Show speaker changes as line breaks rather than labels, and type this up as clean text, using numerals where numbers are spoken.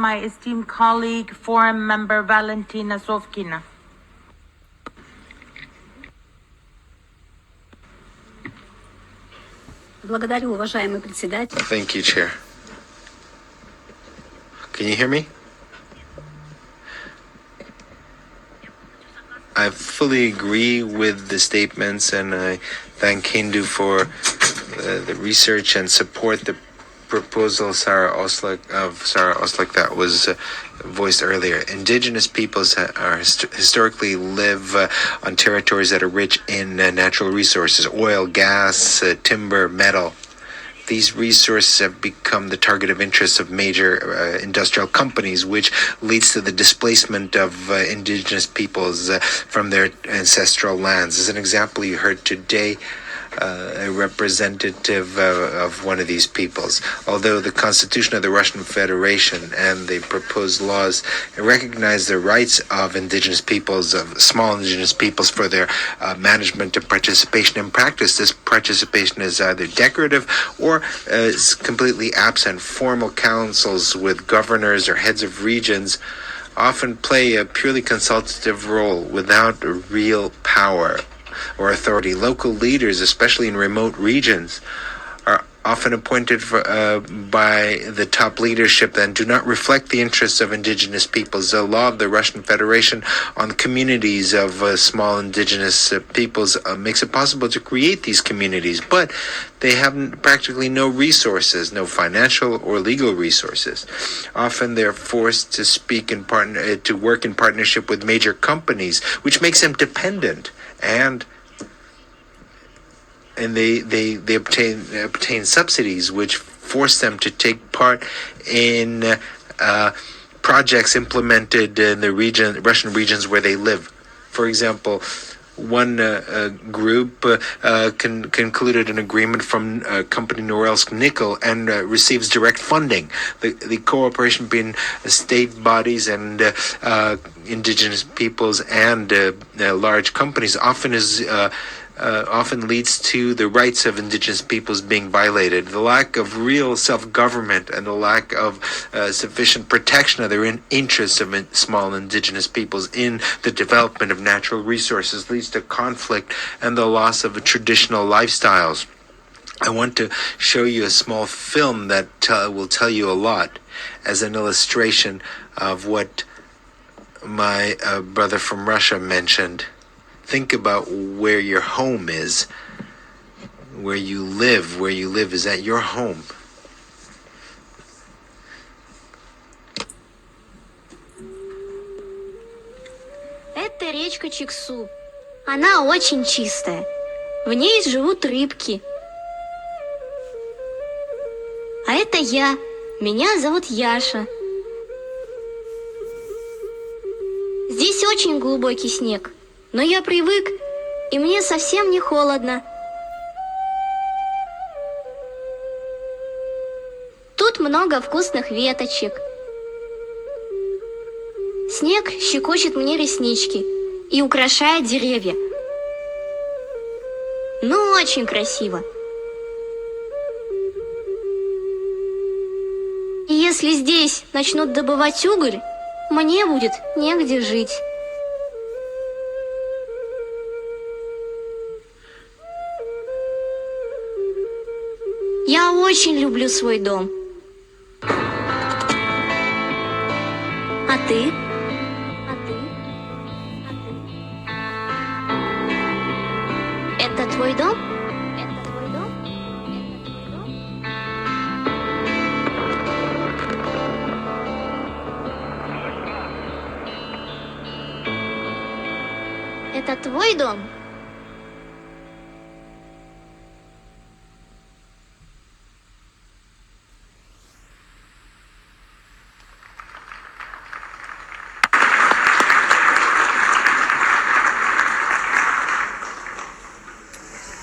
My esteemed colleague, Forum Member Valentina Sovkina.
Благодарю, уважаемый председатель.
Thank you, Chair. Can you hear me? I fully agree with the statements, and I thank Hindu for the research and support the proposal Sarah Oslik that was voiced earlier. Indigenous peoples are historically live on territories that are rich in natural resources: oil, gas, timber, metal. These resources have become the target of interest of major industrial companies, which leads to the displacement of indigenous peoples from their ancestral lands. As an example, you heard today a representative of one of these peoples. Although the Constitution of the Russian Federation and the proposed laws recognize the rights of indigenous peoples, of small indigenous peoples, for their management and participation in practice, this participation is either decorative or is completely absent. Formal councils with governors or heads of regions often play a purely consultative role without real power or authority. Local leaders, especially in remote regions, are often appointed by the top leadership and do not reflect the interests of indigenous peoples. The law of the Russian Federation on communities of small indigenous peoples makes it possible to create these communities, but they have practically no resources, no financial or legal resources. Often they're forced to to work in partnership with major companies, which makes them dependent, and they obtain subsidies which force them to take part in projects implemented in the Russian regions where they live. For example, one group concluded an agreement from company Norilsk Nickel and receives direct funding. The cooperation between state bodies and indigenous peoples and large companies often leads to the rights of indigenous peoples being violated. The lack of real self-government and the lack of sufficient protection of their interests of small indigenous peoples in the development of natural resources leads to conflict and the loss of traditional lifestyles. I want to show you a small film that will tell you a lot as an illustration of what my brother from Russia mentioned. Think about where your home is, where you live. Where you live, is that your home?
Это речка Чиксу. Она очень чистая. В ней живут рыбки. А это я. Меня зовут Яша. Здесь очень глубокий снег. Но я привык, и мне совсем не холодно. Тут много вкусных веточек. Снег щекочет мне реснички и украшает деревья. Ну, очень красиво. И если здесь начнут добывать уголь, мне будет негде жить. Я очень люблю свой дом. А ты? Это твой дом? Это твой дом?